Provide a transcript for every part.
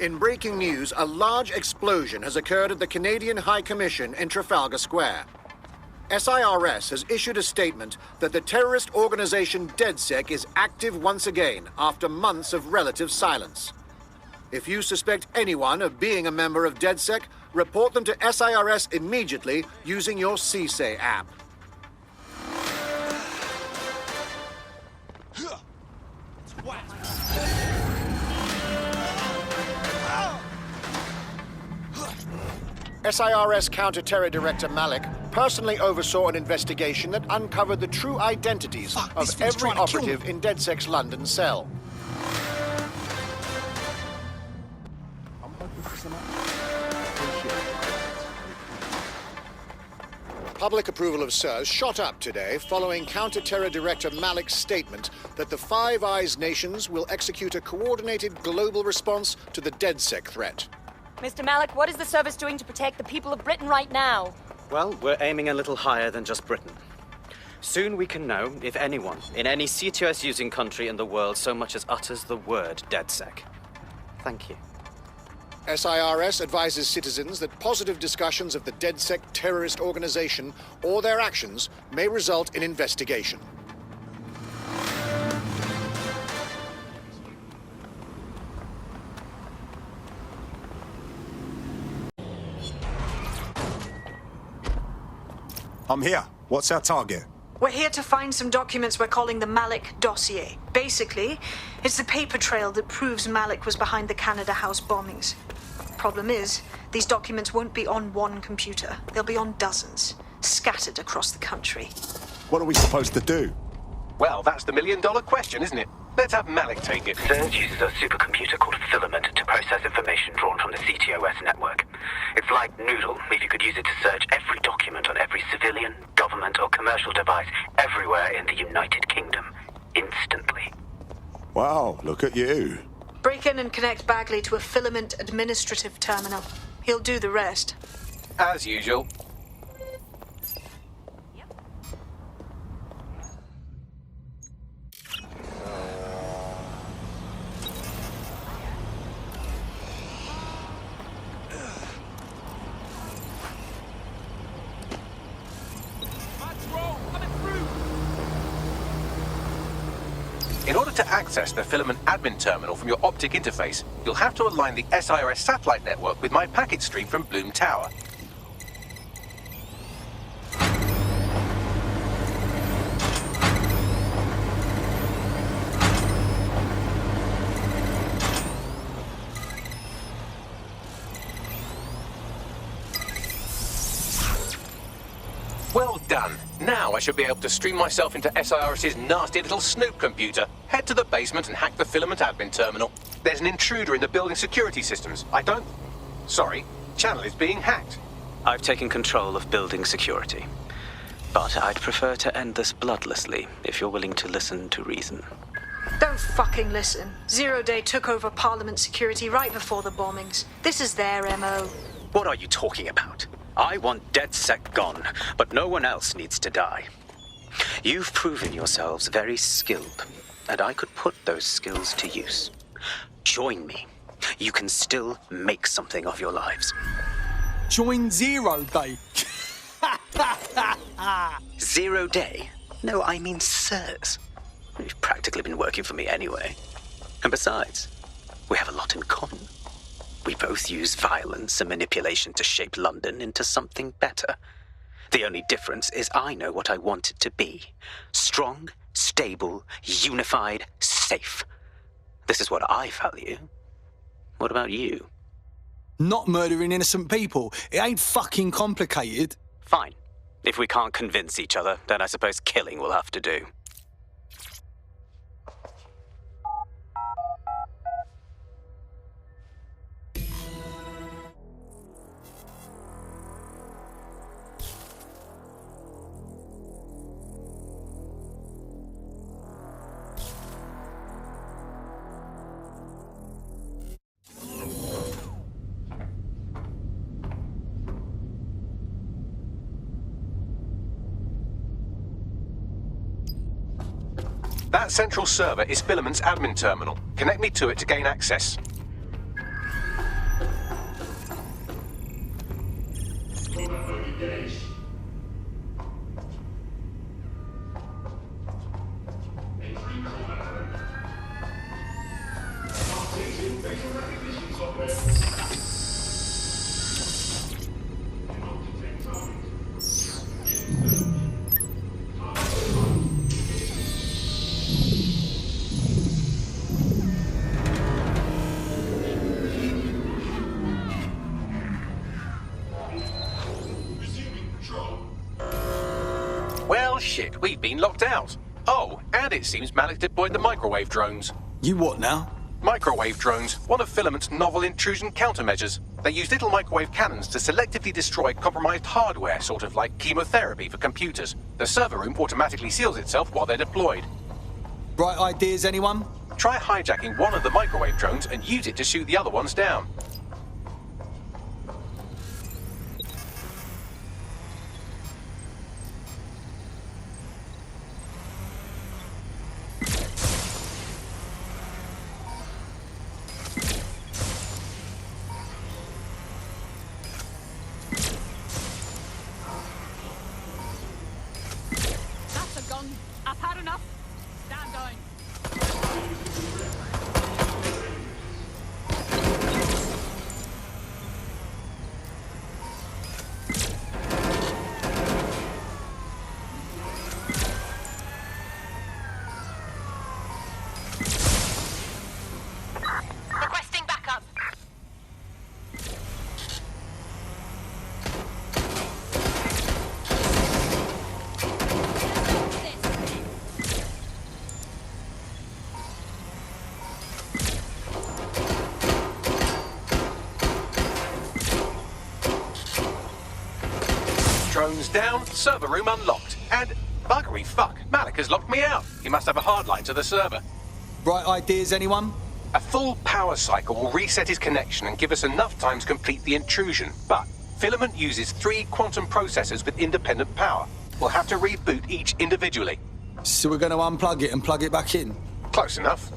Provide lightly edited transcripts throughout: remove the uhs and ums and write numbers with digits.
In breaking news, a large explosion has occurred at the Canadian High Commission in Trafalgar Square. SIRS has issued a statement that the terrorist organization DedSec is active once again after months of relative silence. If you suspect anyone of being a member of DedSec, report them to SIRS immediately using your CSAY app. SIRS Counter-Terror Director Malik personally oversaw an investigation that uncovered the true identities of every operative in DedSec's London cell. Public approval of SIRS shot up today following Counter-Terror Director Malik's statement that the Five Eyes nations will execute a coordinated global response to the DedSec threat. Mr. Malik, what is the service doing to protect the people of Britain right now? Well, we're aiming a little higher than just Britain. Soon we can know if anyone in any CTOS-using country in the world so much as utters the word DedSec. Thank you. SIRS advises citizens that positive discussions of the DedSec terrorist organization or their actions may result in investigation. I'm here. What's our target? We're here to find some documents we're calling the Malik dossier. Basically, it's the paper trail that proves Malik was behind the Canada House bombings. Problem is, these documents won't be on one computer. They'll be on dozens, scattered across the country. What are we supposed to do? Well, that's the million-dollar question, isn't it? Let's have Malik take it. SIRS uses a supercomputer called Filament to process information drawn from the CTOS network. It's like Noodle if you could use it to search every document on every civilian, government or commercial device everywhere in the United Kingdom, instantly. Wow, look at you. Break in and connect Bagley to a Filament administrative terminal. He'll do the rest. As usual. In order to access the Filament admin terminal from your optic interface, you'll have to align the SIRS satellite network with my packet stream from Bloom Tower. Well done. Now I should be able to stream myself into SIRS's nasty little snoop computer, head to the basement and hack the Filament admin terminal. There's an intruder in the building security systems. Sorry, channel is being hacked. I've taken control of building security. But I'd prefer to end this bloodlessly, if you're willing to listen to reason. Don't fucking listen. Zero Day took over Parliament security right before the bombings. This is their MO. What are you talking about? I want DedSec gone, but no one else needs to die. You've proven yourselves very skilled, and I could put those skills to use. Join me. You can still make something of your lives. Join Zero Day. 0 Day? No, I mean SIRS. You've practically been working for me anyway. And besides, we have a lot in common. We both use violence and manipulation to shape London into something better. The only difference is I know what I want it to be. Strong, stable, unified, safe. This is what I value. What about you? Not murdering innocent people. It ain't fucking complicated. Fine. If we can't convince each other, then I suppose killing will have to do. That central server is Filament's admin terminal. Connect me to it to gain access. Well, shit, we've been locked out. Oh, and it seems Malik deployed the microwave drones. You what now? Microwave drones, one of Filament's novel intrusion countermeasures. They use little microwave cannons to selectively destroy compromised hardware, sort of like chemotherapy for computers. The server room automatically seals itself while they're deployed. Bright ideas, anyone? Try hijacking one of the microwave drones and use it to shoot the other ones down. I've had enough. Stand down. Requesting backup. Drones down, server room unlocked, and buggery fuck, Malik has locked me out. He must have a hard line to the server. Bright ideas, anyone? A full power cycle will reset his connection and give us enough time to complete the intrusion, but Filament uses 3 quantum processors with independent power. We'll have to reboot each individually. So we're going to unplug it and plug it back in? Close enough.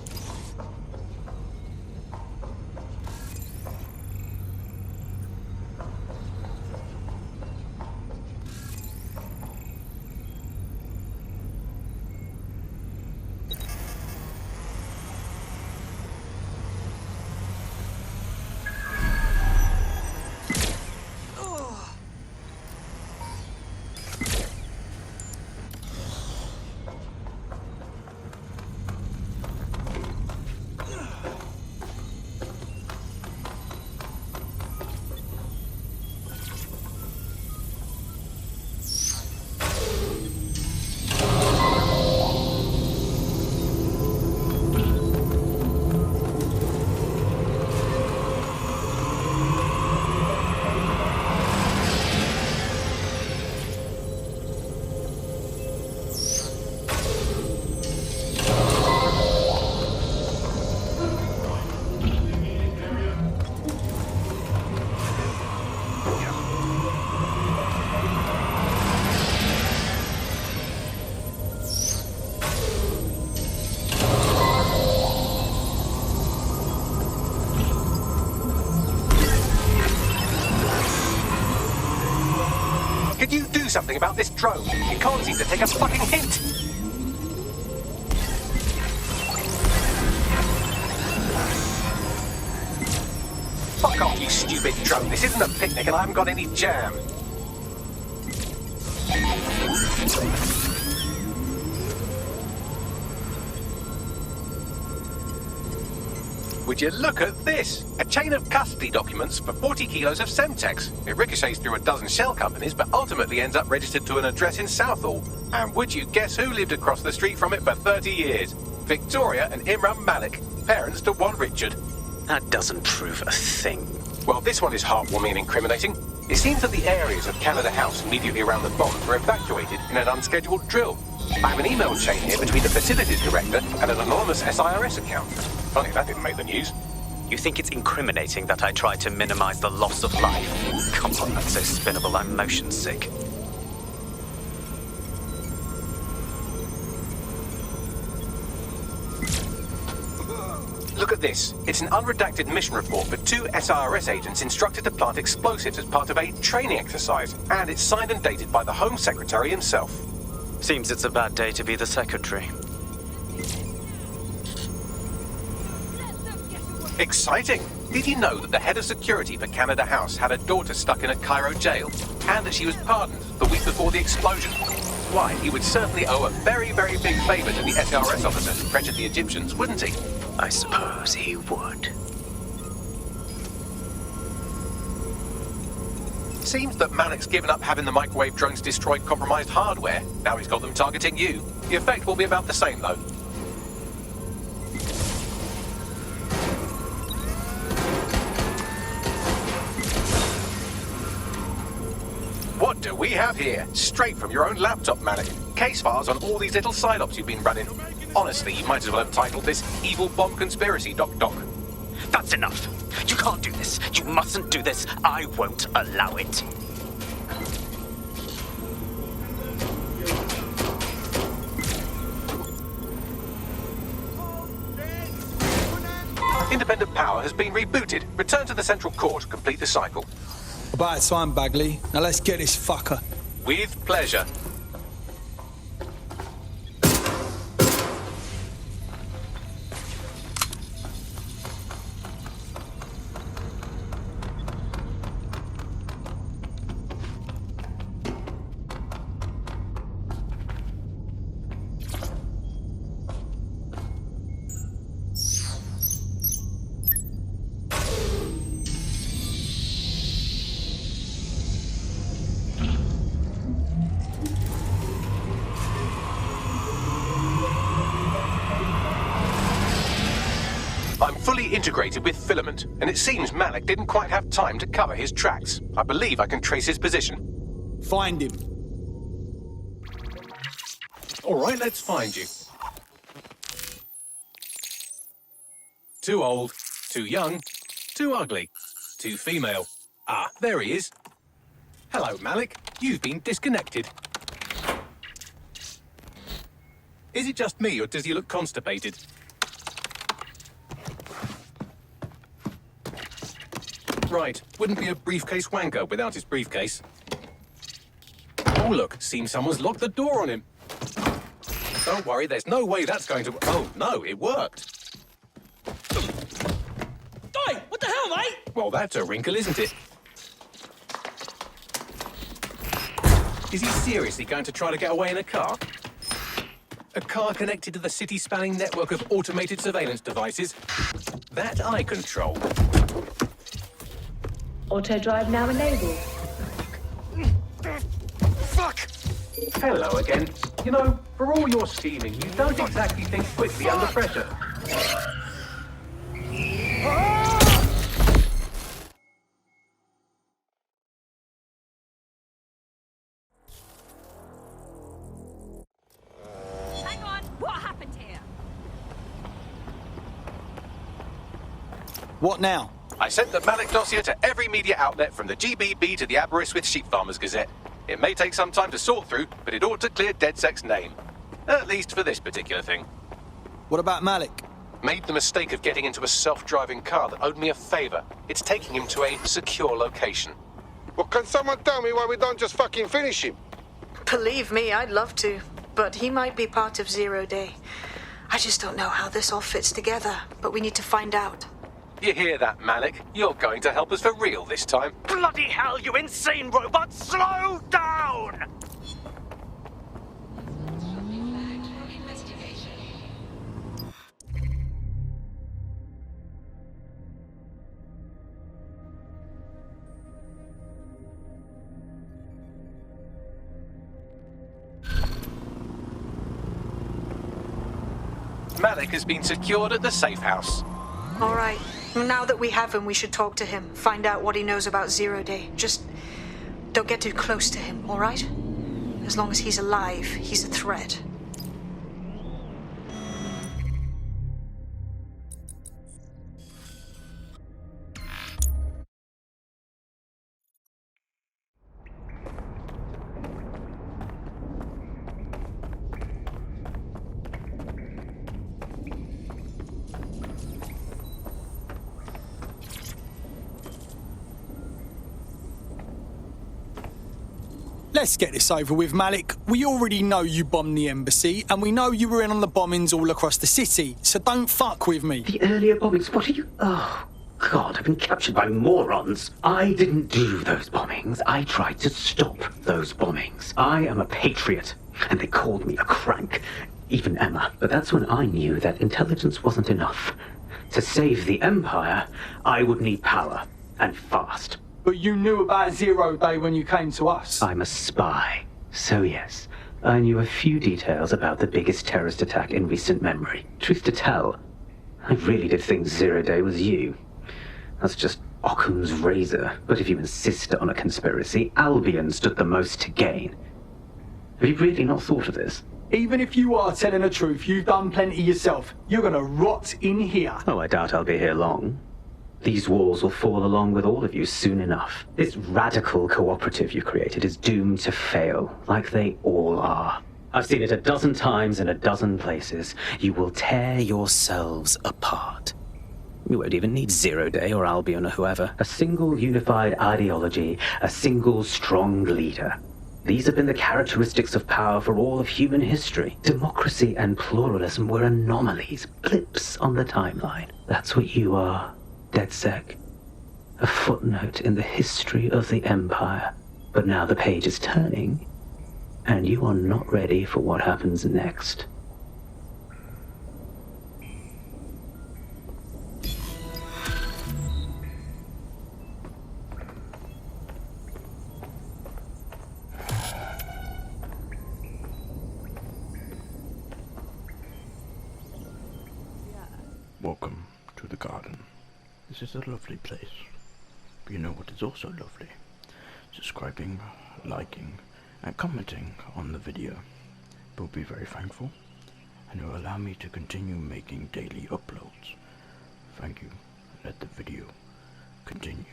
Could you do something about this drone? It can't seem to take a fucking hint. Fuck off, you stupid drone. This isn't a picnic and I haven't got any jam. Would you look at this? A chain of custody documents for 40 kilos of Semtex. It ricochets through a dozen shell companies, but ultimately ends up registered to an address in Southall. And would you guess who lived across the street from it for 30 years? Victoria and Imran Malik, parents to one Richard. That doesn't prove a thing. Well, this one is heartwarming and incriminating. It seems that the areas of Canada House immediately around the bomb were evacuated in an unscheduled drill. I have an email chain here between the facilities director and an anonymous SIRS account. Funny that didn't make the news. You think it's incriminating that I tried to minimize the loss of life? Come on, that's so spinnable, I'm motion sick. Look at this. It's an unredacted mission report for 2 SIRS agents instructed to plant explosives as part of a training exercise. And it's signed and dated by the Home Secretary himself. Seems it's a bad day to be the secretary. Exciting! Did you know that the head of security for Canada House had a daughter stuck in a Cairo jail, and that she was pardoned the week before the explosion? Why, he would certainly owe a very, very big favour to the SRS officer who pressured the Egyptians, wouldn't he? I suppose he would. Seems that Malik's given up having the microwave drones destroy compromised hardware. Now he's got them targeting you. The effect will be about the same, though. What do we have here? Straight from your own laptop, Malik. Case files on all these little side ops you've been running. Honestly, you might as well have titled this Evil Bomb Conspiracy, Doc. That's enough. You can't do this. You mustn't do this. I won't allow it. Independent power has been rebooted. Return to the central core to complete the cycle. About time, Bagley. Now let's get this fucker. With pleasure. Integrated with filament, and it seems Malik didn't quite have time to cover his tracks. I believe I can trace his position. Find him. All right, let's find you. Too old, too young, too ugly, too female. Ah, there he is. Hello, Malik. You've been disconnected. Is it just me, or does he look constipated? Right, wouldn't be a briefcase wanker without his briefcase. Oh, look, seems someone's locked the door on him. Don't worry, there's no way that's going to... Oh, no, it worked. Oi, what the hell, mate? Well, that's a wrinkle, isn't it? Is he seriously going to try to get away in a car? A car connected to the city-spanning network of automated surveillance devices? That I control. Auto drive now enabled. Fuck! Hello again. You know, for all your scheming, you don't exactly think quickly under pressure. Hang on, what happened here? What now? I sent the Malik dossier to every media outlet from the GBB to the Aberystwyth Sheep Farmers Gazette. It may take some time to sort through, but it ought to clear DedSec's name. At least for this particular thing. What about Malik? Made the mistake of getting into a self-driving car that owed me a favor. It's taking him to a secure location. Well, can someone tell me why we don't just fucking finish him? Believe me, I'd love to, but he might be part of Zero Day. I just don't know how this all fits together, but we need to find out. You hear that, Malik? You're going to help us for real this time. Bloody hell, you insane robot! Slow down! Malik has been secured at the safe house. All right. Now that we have him, we should talk to him. Find out what he knows about Zero Day. Just don't get too close to him, all right? As long as he's alive, he's a threat. Let's get this over with, Malik. We already know you bombed the embassy, and we know you were in on the bombings all across the city, so don't fuck with me. The earlier bombings? What are you... Oh, God, I've been captured by morons. I didn't do those bombings. I tried to stop those bombings. I am a patriot, and they called me a crank. Even Emma. But that's when I knew that intelligence wasn't enough. To save the Empire, I would need power, and fast. But you knew about Zero Day when you came to us. I'm a spy. So yes, I knew a few details about the biggest terrorist attack in recent memory. Truth to tell, I really did think Zero Day was you. That's just Occam's razor. But if you insist on a conspiracy, Albion stood the most to gain. Have you really not thought of this? Even if you are telling the truth, you've done plenty yourself. You're gonna rot in here. Oh, I doubt I'll be here long. These walls will fall along with all of you soon enough. This radical cooperative you created is doomed to fail, like they all are. I've seen it a dozen times in a dozen places. You will tear yourselves apart. You won't even need Zero Day or Albion or whoever. A single unified ideology, a single strong leader. These have been the characteristics of power for all of human history. Democracy and pluralism were anomalies, blips on the timeline. That's what you are. DedSec. A footnote in the history of the Empire. But now the page is turning, and you are not ready for what happens next. Welcome to the garden. This is a lovely place. But you know what is also lovely? Subscribing, liking, and commenting on the video. We'll be very thankful, and it will allow me to continue making daily uploads. Thank you. Let the video continue.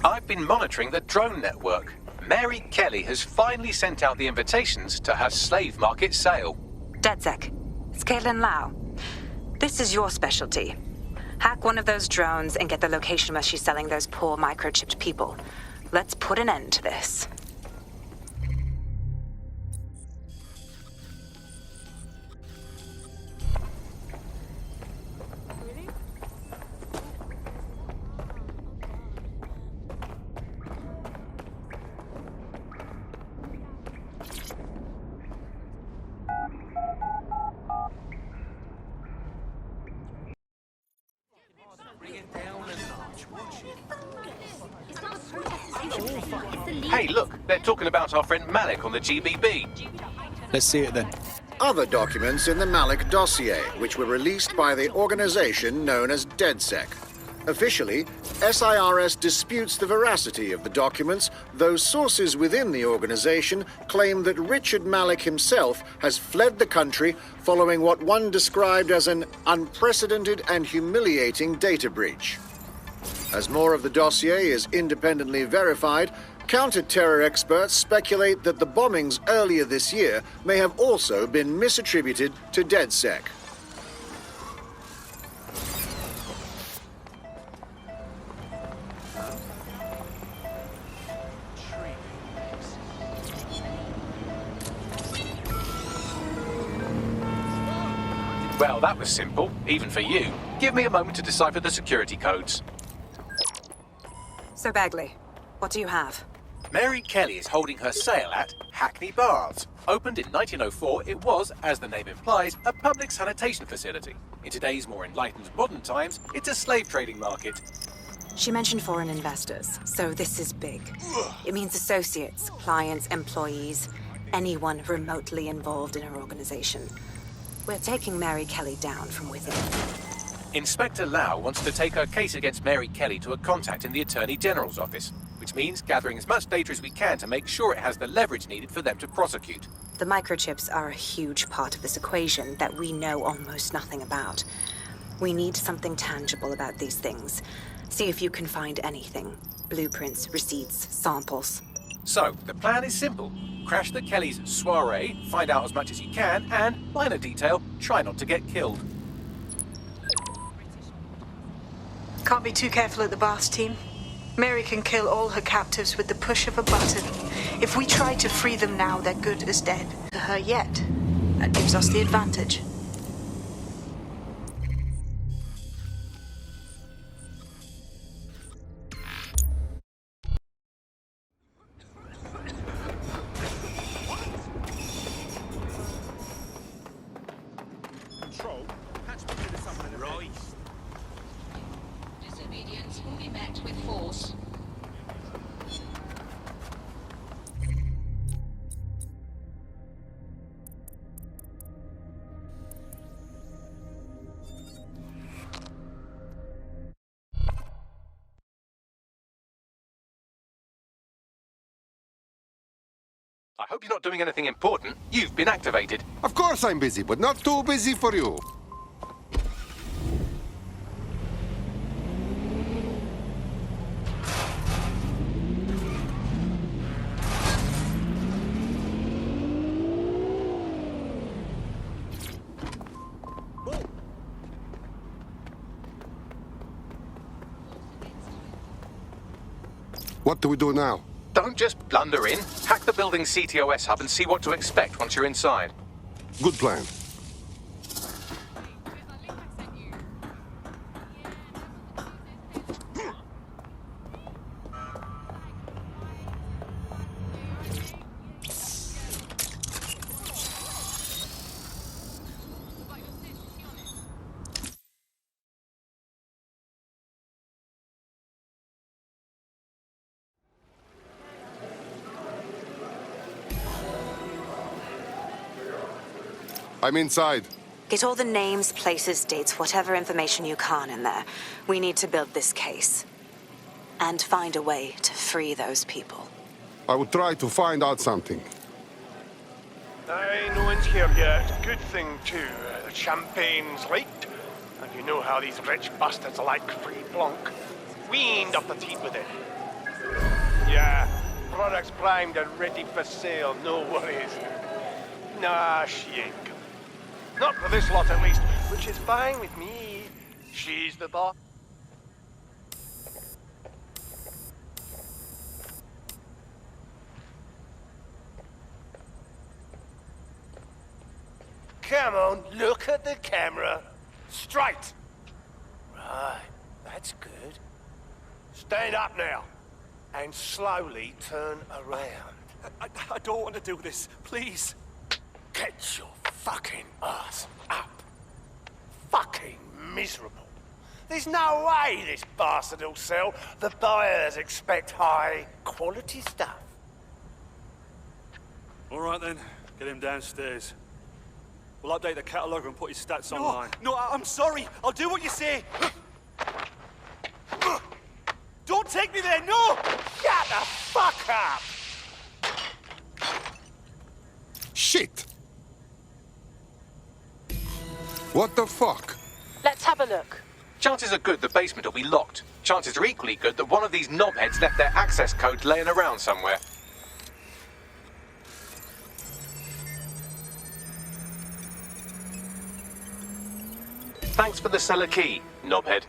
I've been monitoring the drone network. Mary Kelly has finally sent out the invitations to her slave market sale. DedSec, it's Caitlin Lau. This is your specialty. Hack one of those drones and get the location where she's selling those poor microchipped people. Let's put an end to this. Hey, look, they're talking about our friend Malik on the GBB. Let's see it then. Other documents in the Malik dossier, which were released by the organization known as DedSec. Officially, SIRS disputes the veracity of the documents, though sources within the organization claim that Richard Malik himself has fled the country following what one described as an unprecedented and humiliating data breach. As more of the dossier is independently verified, counter-terror experts speculate that the bombings earlier this year may have also been misattributed to DedSec. Well, that was simple, even for you. Give me a moment to decipher the security codes. So, Bagley, what do you have? Mary Kelly is holding her sale at Hackney Baths. Opened in 1904, it was, as the name implies, a public sanitation facility. In today's more enlightened modern times, it's a slave trading market. She mentioned foreign investors, so this is big. It means associates, clients, employees, anyone remotely involved in her organization. We're taking Mary Kelly down from within. Inspector Lau wants to take her case against Mary Kelly to a contact in the Attorney General's office, which means gathering as much data as we can to make sure it has the leverage needed for them to prosecute. The microchips are a huge part of this equation that we know almost nothing about. We need something tangible about these things. See if you can find anything. Blueprints, receipts, samples. So, the plan is simple. Crash the Kellys' soiree, find out as much as you can, and, minor detail, try not to get killed. Can't be too careful at the Baths team. Mary can kill all her captives with the push of a button. If we try to free them now, they're good as dead to her yet. That gives us the advantage. Disobedience will be met with force. I hope you're not doing anything important. You've been activated. Of course I'm busy, but not too busy for you. What do we do now? Don't just blunder in. Hack the building's CTOS hub and see what to expect once you're inside. Good plan. I'm inside. Get all the names, places, dates, whatever information you can in there. We need to build this case. And find a way to free those people. I will try to find out something. Aye, no one's here yet. Good thing, too. The champagne's leaked. And you know how these rich bastards like free blanc. We ain't up the teat with it. Yeah, products primed and ready for sale, no worries. Nah, she ain't coming. Not for this lot, at least, which is fine with me. She's the boss. Come on, look at the camera. Straight. Right, that's good. Stand up now, and slowly turn around. I don't want to do this, please. Get your fucking ass up. Fucking miserable. There's no way this bastard will sell. The buyers expect high quality stuff. All right then, get him downstairs. We'll update the catalogue and put his stats online. No, I'm sorry. I'll do what you say. Don't take me there, no! Shut the fuck up! Shit! What the fuck? Let's have a look. Chances are good the basement will be locked. Chances are equally good that one of these knobheads left their access code laying around somewhere. Thanks for the cellar key, knobhead.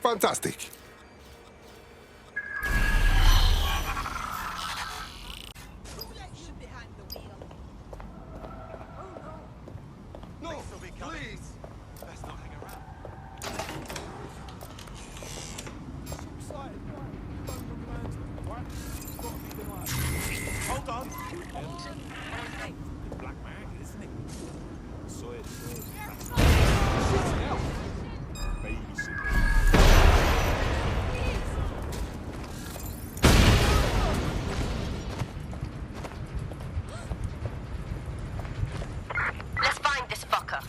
Fantastic. Let's find this fucker.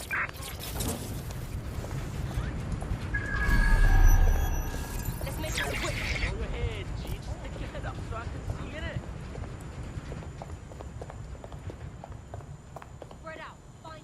Let's make it quick. Go ahead, G. Stick your head up so I can see in it. Spread out. Find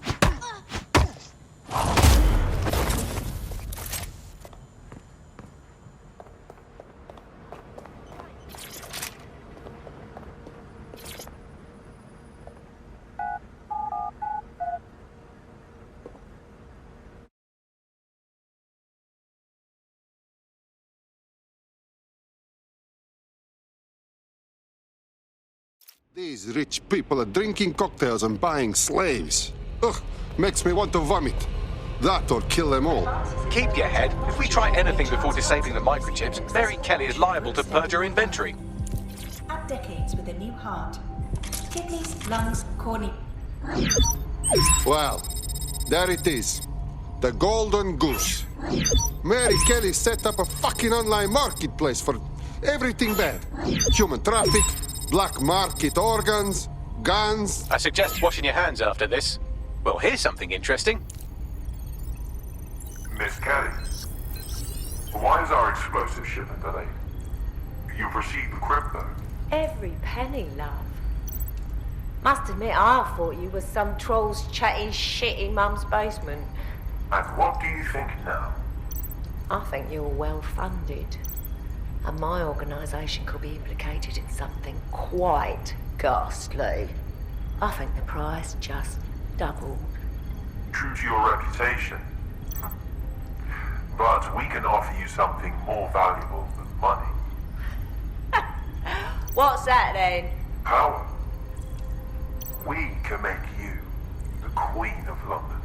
These rich people are drinking cocktails and buying slaves. Ugh, makes me want to vomit. That or kill them all. Keep your head. If we try anything before disabling the microchips, Mary Kelly is liable to purge her inventory. Add decades with a new heart. Kidneys, lungs, cornea. Well, there it is. The Golden Goose. Mary Kelly set up a fucking online marketplace for everything bad. Human traffic, black market organs, guns. I suggest washing your hands after this. Well, here's something interesting. Miss Kelly, why is our explosive shipment delayed? You've received the crypto. Every penny, love. Must admit, I thought you was some trolls chatting shit in Mum's basement. And what do you think now? I think you're well funded. And my organisation could be implicated in something quite ghastly. I think the price just doubled. True to your reputation. But we can offer you something more valuable than money. What's that then? Power. We can make you the Queen of London.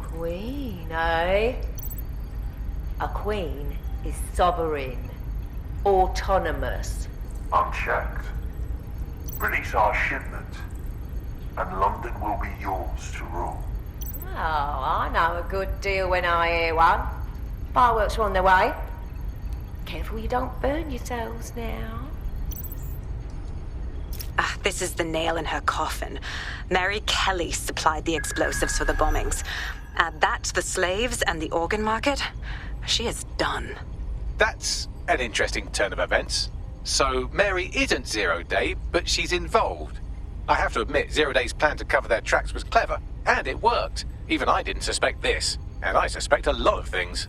Queen, eh? A queen is sovereign, autonomous. Unchecked. Release our shipment, and London will be yours to rule. Oh, I know a good deal when I hear one. Fireworks are on their way. Careful you don't burn yourselves now. This is the nail in her coffin. Mary Kelly supplied the explosives for the bombings. Add that to the slaves and the organ market, she is done. That's an interesting turn of events. So Mary isn't Zero Day, but she's involved. I have to admit, Zero Day's plan to cover their tracks was clever, and it worked. Even I didn't suspect this, and I suspect a lot of things.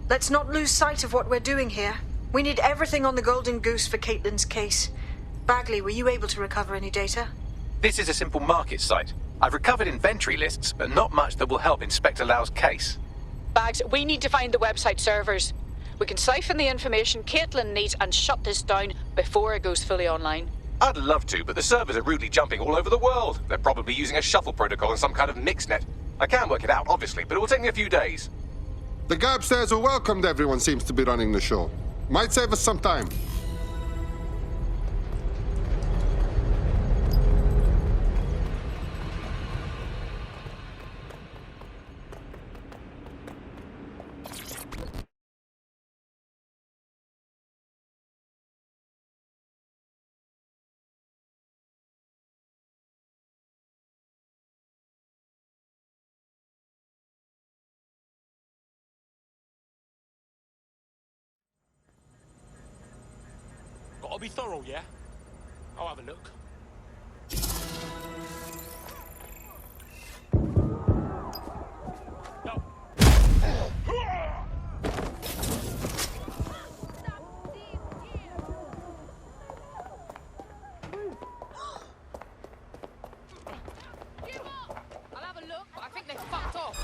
Let's not lose sight of what we're doing here. We need everything on the Golden Goose for Caitlin's case. Bagley, were you able to recover any data? This is a simple market site. I've recovered inventory lists, but not much that will help Inspector Lau's case. Bags, we need to find the website servers. We can siphon the information Caitlin needs and shut this down before it goes fully online. I'd love to, but the servers are rudely jumping all over the world. They're probably using a shuffle protocol and some kind of mixnet. I can work it out, obviously, but it will take me a few days. The guy upstairs who welcomed everyone seems to be running the show. Might save us some time. Gotta be thorough, yeah? I'll have a look. I'll have a look, but I think they fucked off.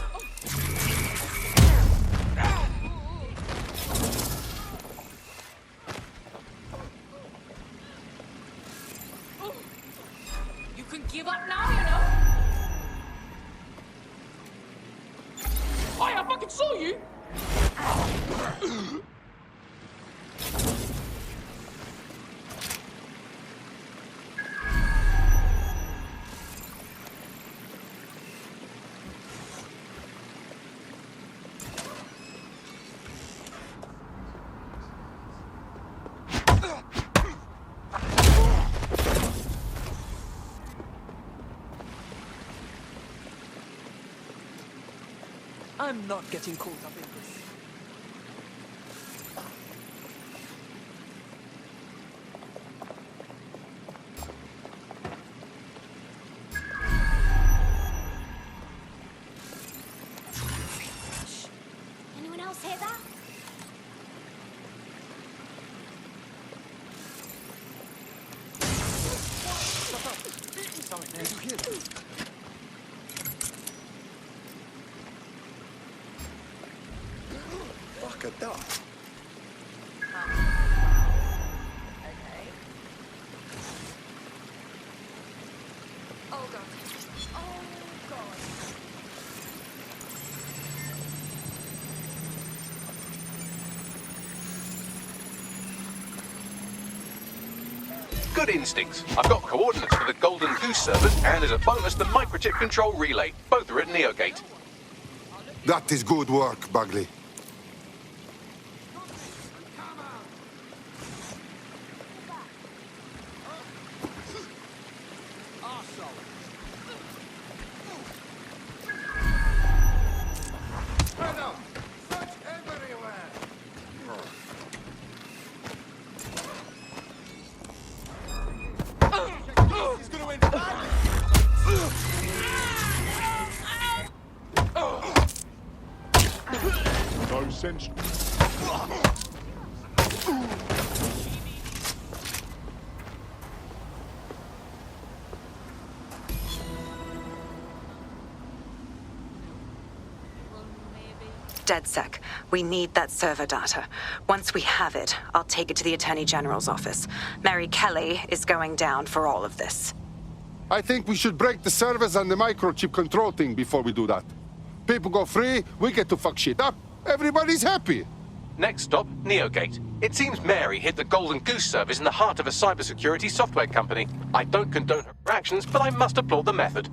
You can give up now, you know. I fucking saw you! I'm not getting caught up in this. Anyone else hear that? Sorry, man. You hear that? Fuck a duck. Good instincts. I've got coordinates for the Golden Goose servers, and as a bonus, the microchip control relay. Both are at Neogate. That is good work, Bagley. No sense. DedSec, we need that server data. Once we have it, I'll take it to the Attorney General's office. Mary Kelly is going down for all of this. I think we should break the servers and the microchip control thing before we do that. People go free, we get to fuck shit up. Everybody's happy. Next stop, Neogate. It seems Mary hid the Golden Goose service in the heart of a cybersecurity software company. I don't condone her actions, but I must applaud the method.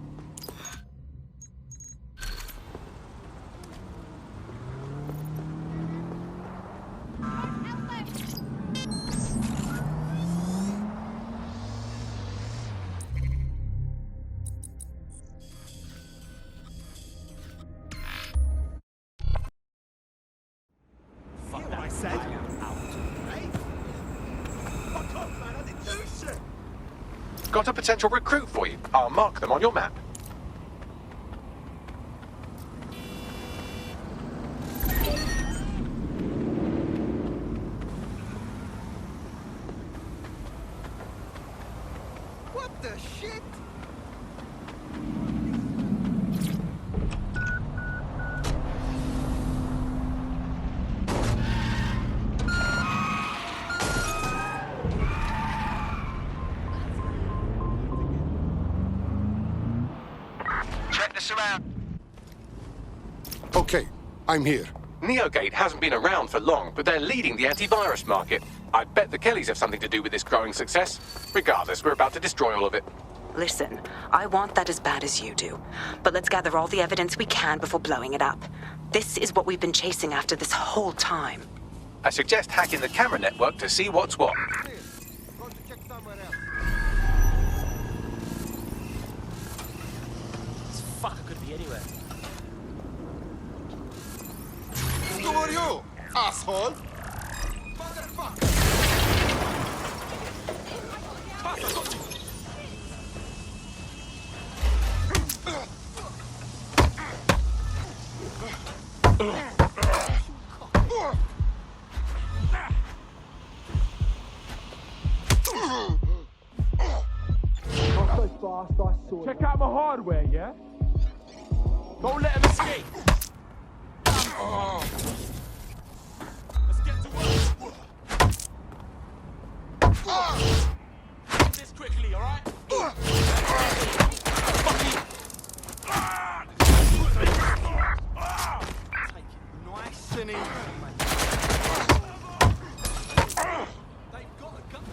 Got a potential recruit for you. I'll mark them on your map. What the shit? Okay, I'm here. Neogate hasn't been around for long, but they're leading the antivirus market. I bet the Kellys have something to do with this growing success. Regardless, we're about to destroy all of it. Listen, I want that as bad as you do. But let's gather all the evidence we can before blowing it up. This is what we've been chasing after this whole time. I suggest hacking the camera network to see what's what. This fucker could be anywhere. Who are you, asshole? Motherfucker! Check out my hardware, yeah? Don't let him escape. Let's get to work. Do this quickly, all right? Nice and easy, man. They've got a gun.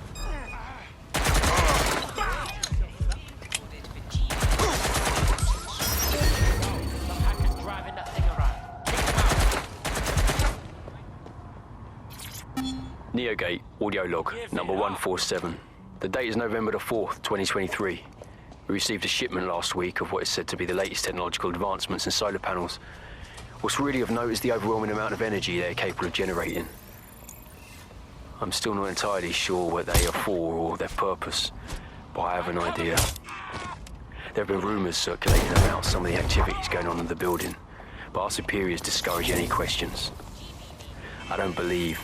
Neogate, audio log, number 147. The date is November the 4th, 2023. We received a shipment last week of what is said to be the latest technological advancements in solar panels. What's really of note is the overwhelming amount of energy they're capable of generating. I'm still not entirely sure what they are for or their purpose, but I have an idea. There have been rumours circulating about some of the activities going on in the building, but our superiors discourage any questions. I don't believe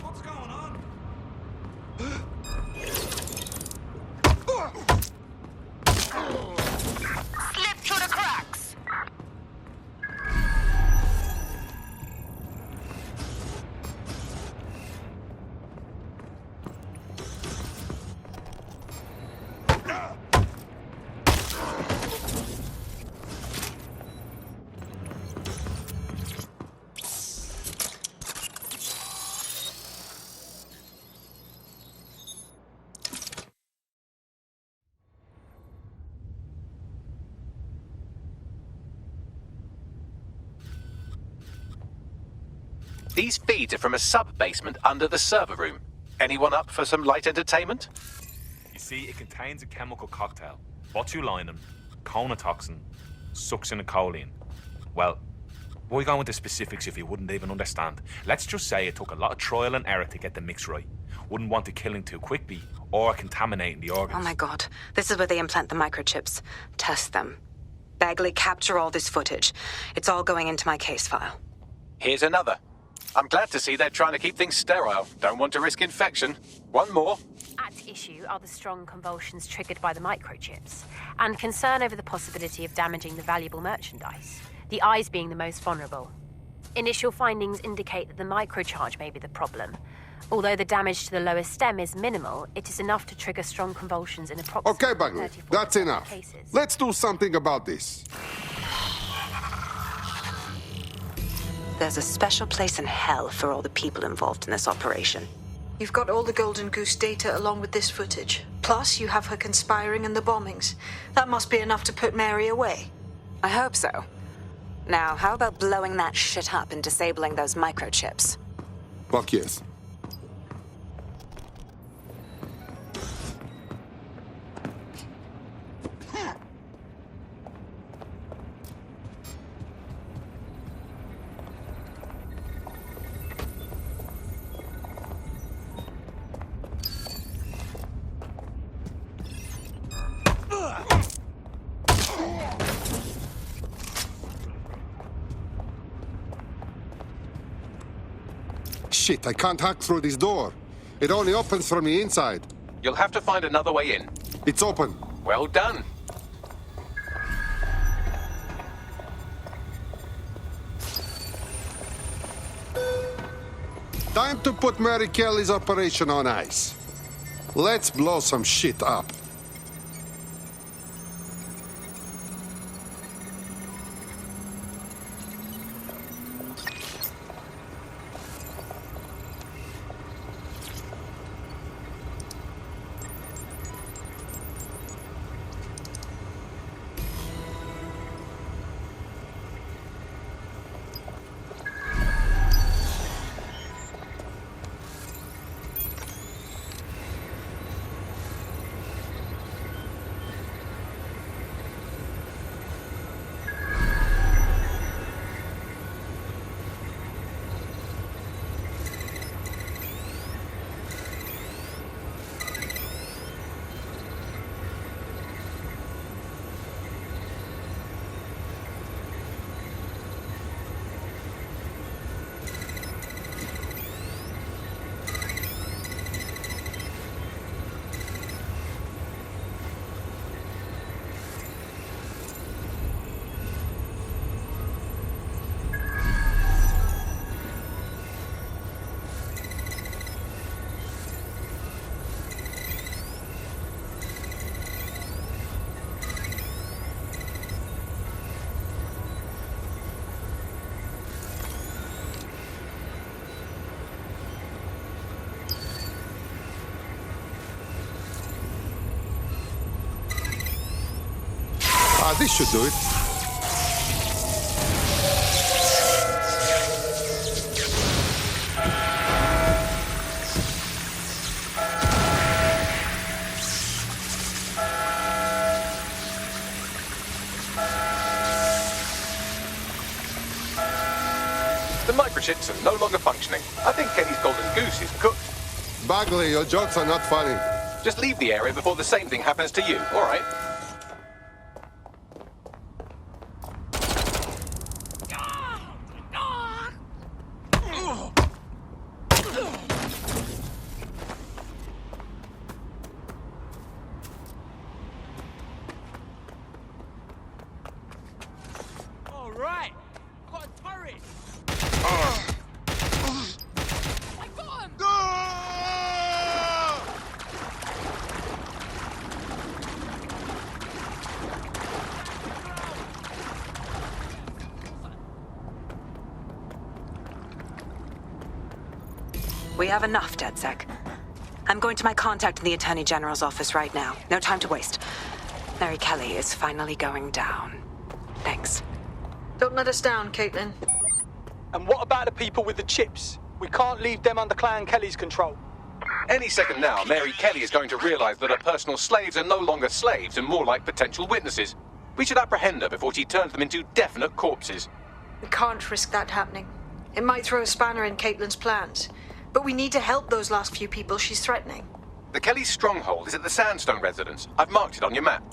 What's going on? These feeds are from a sub-basement under the server room. Anyone up for some light entertainment? You see, it contains a chemical cocktail. Botulinum, conotoxin, succinylcholine. Well, why go into specifics if you wouldn't even understand? Let's just say it took a lot of trial and error to get the mix right. Wouldn't want it killing too quickly or contaminating the organs. Oh my god. This is where they implant the microchips. Test them. Bagley, capture all this footage. It's all going into my case file. Here's another. I'm glad to see they're trying to keep things sterile. Don't want to risk infection. One more. At issue are the strong convulsions triggered by the microchips, and concern over the possibility of damaging the valuable merchandise, the eyes being the most vulnerable. Initial findings indicate that the microcharge may be the problem. Although the damage to the lower stem is minimal, it is enough to trigger strong convulsions in approximately Okay, Bagley, 34% that's enough. of cases. Let's do something about this. There's a special place in hell for all the people involved in this operation. You've got all the Golden Goose data along with this footage. Plus, you have her conspiring and the bombings. That must be enough to put Mary away. I hope so. Now, how about blowing that shit up and disabling those microchips? Fuck yes. Shit, I can't hack through this door. It only opens from the inside. You'll have to find another way in. It's open. Well done. Time to put Mary Kelly's operation on ice. Let's blow some shit up. This should do it. The microchips are no longer functioning. I think Kenny's Golden Goose is cooked. Bagley, your jokes are not funny. Just leave the area before the same thing happens to you, all right? All right. Got a turret. I got him. We have enough, DedSec. I'm going to my contact in the Attorney General's office right now. No time to waste. Mary Kelly is finally going down. Thanks. Don't let us down, Caitlin. And what about the people with the chips? We can't leave them under Clan Kelly's control. Any second now, Mary Kelly is going to realise that her personal slaves are no longer slaves and more like potential witnesses. We should apprehend her before she turns them into definite corpses. We can't risk that happening. It might throw a spanner in Caitlin's plans. But we need to help those last few people she's threatening. The Kelly stronghold is at the Sandstone residence. I've marked it on your map.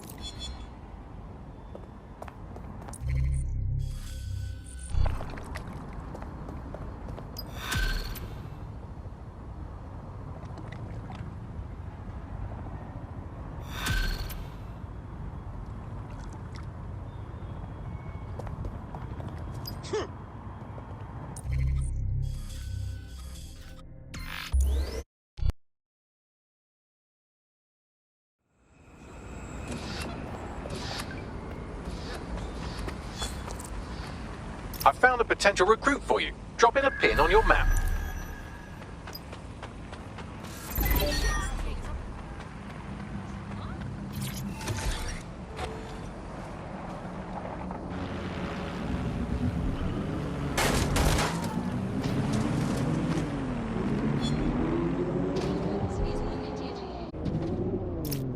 I've found a potential recruit for you. Drop in a pin on your map.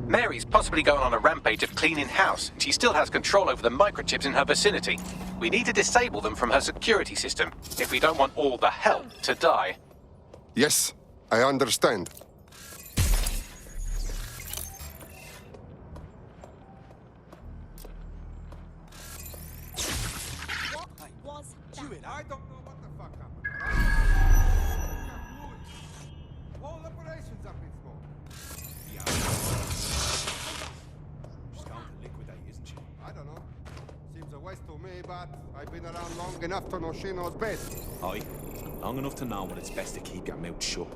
Mary's possibly going on a rampage of cleaning house, and she still has control over the microchips in her vicinity. We need to disable them from her security system, if we don't want all the help to die. Yes, I understand. What was that? I don't know what the fuck happened. Whole operations up in smoke. She's going to liquidate, isn't she? I don't know. Seems a waste to me, but I've been around long enough to know she knows best. Aye. Long enough to know when it's best to keep your mouth shut.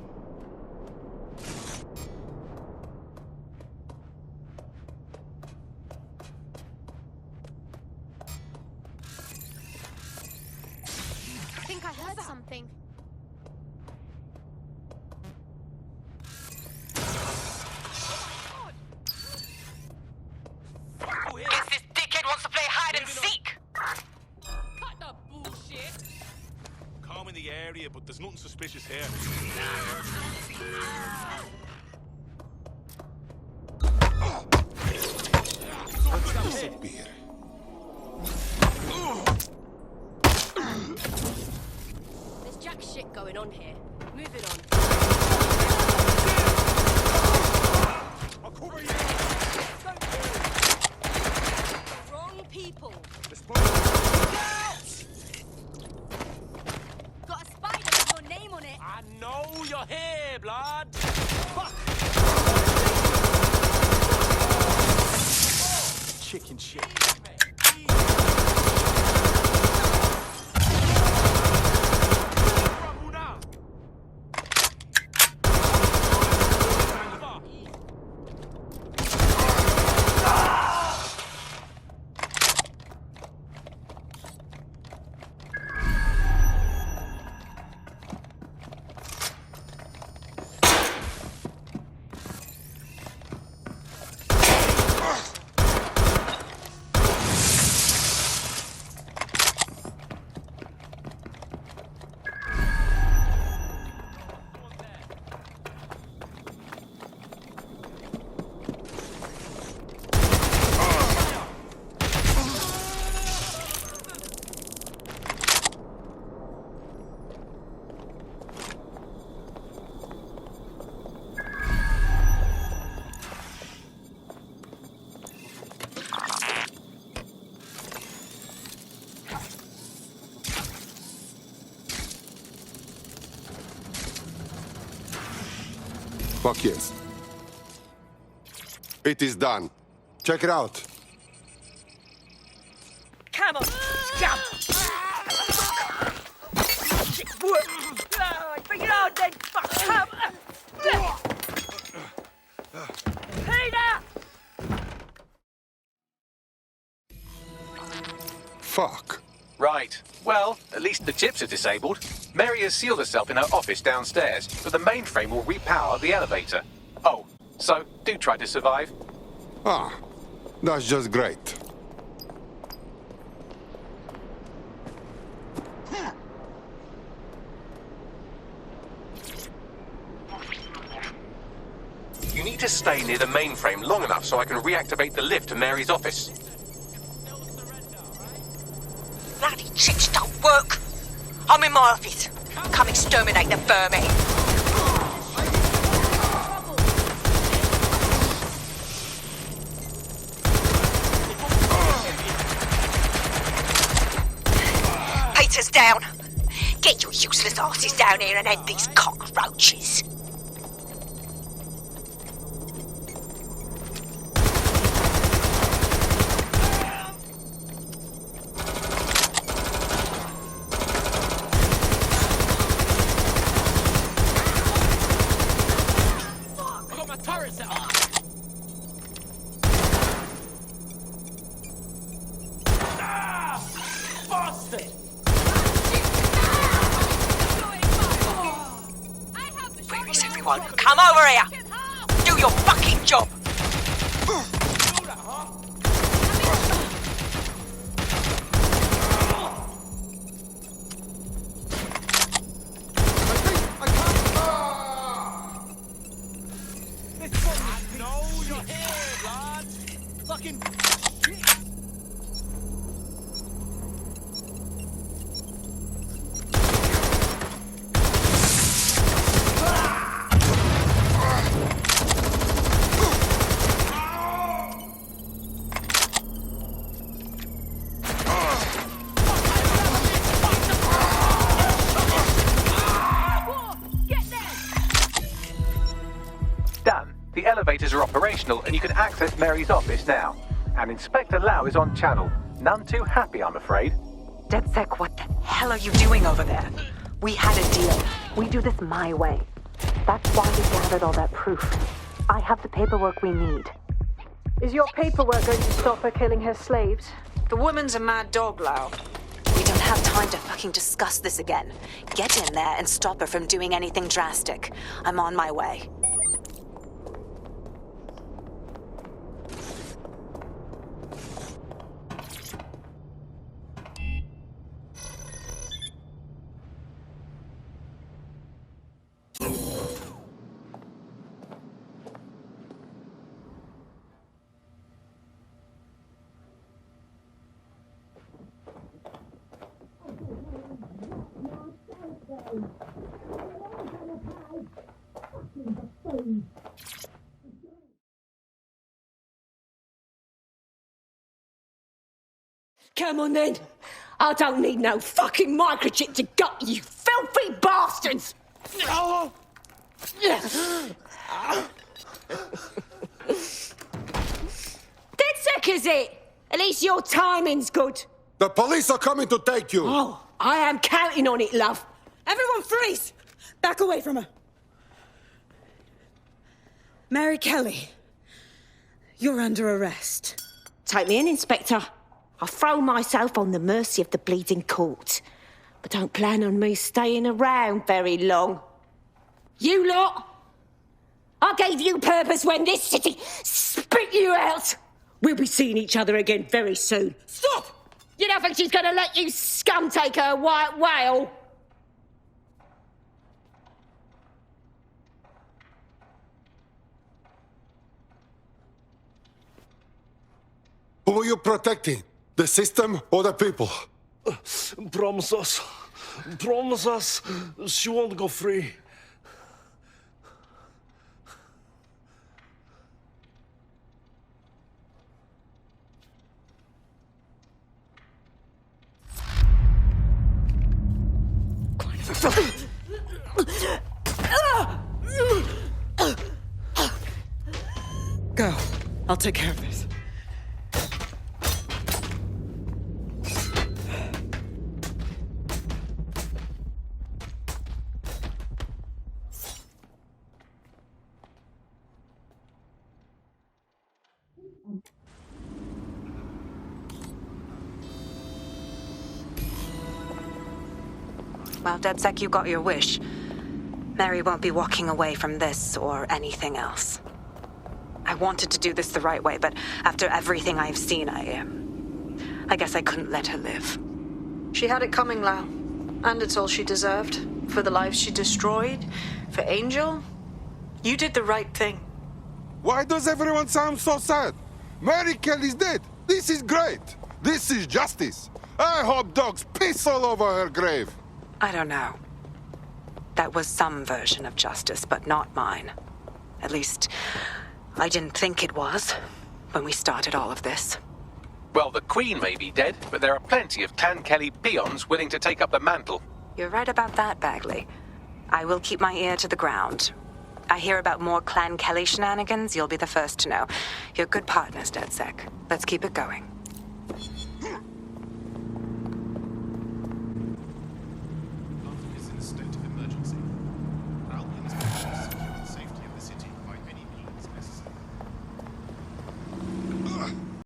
I think I heard something. Guess this dickhead wants to play hide and seek! Cut the bullshit! Calm in the area, but there's nothing suspicious here. What's that beer? There's jack shit going on here. Move it on. I'll cover you! Wrong people. Got a spider with your name on it. I know you're here, blood! Fuck! Chicken shit. Fuck yes. It is done. Check it out. Come on, jump! Bring it on then, fuck! Come! Peter! Fuck. Right. Well, at least the chips are disabled. Mary has sealed herself in her office downstairs, but the mainframe will repower the elevator. Oh, so do try to survive. Ah, that's just great. to stay near the mainframe long enough so I can reactivate the lift to Mary's office. Bloody chips don't work. I'm in my office. Come exterminate the vermin. Peter's down. Get your useless asses down here and end these cockroaches. Come over here! Do your fucking job! The elevators are operational and you can access Mary's office now. And Inspector Lau is on channel. None too happy, I'm afraid. DedSec, what the hell are you doing over there? We had a deal. We do this my way. That's why we gathered all that proof. I have the paperwork we need. Is your paperwork going to stop her killing her slaves? The woman's a mad dog, Lau. We don't have time to fucking discuss this again. Get in there and stop her from doing anything drastic. I'm on my way. Come on then. I don't need no fucking microchip to gut you filthy bastards! DedSec, is it? At least your timing's good. The police are coming to take you. Oh, I am counting on it, love. Everyone freeze! Back away from her. Mary Kelly, you're under arrest. Take me in, Inspector. I'll throw myself on the mercy of the bleeding court. But don't plan on me staying around very long. You lot! I gave you purpose when this city spit you out! We'll be seeing each other again very soon. Stop! You don't think she's gonna let you scum take her white whale? Who are you protecting? The system or the people? Promise us. Promise us she won't go free. Go. I'll take care of this. Well, DedSec, you got your wish. Mary won't be walking away from this or anything else. I wanted to do this the right way, but after everything I've seen, I guess I couldn't let her live. She had it coming, Lau. And it's all she deserved. For the lives she destroyed, for Angel, you did the right thing. Why does everyone sound so sad? Mary Kelly's dead. This is great. This is justice. I hope dogs piss all over her grave. I don't know. That was some version of justice, but not mine. At least, I didn't think it was when we started all of this. Well, the Queen may be dead, but there are plenty of Clan Kelly peons willing to take up the mantle. You're right about that, Bagley. I will keep my ear to the ground. I hear about more Clan Kelly shenanigans, you'll be the first to know. You're good partners, DedSec. Let's keep it going.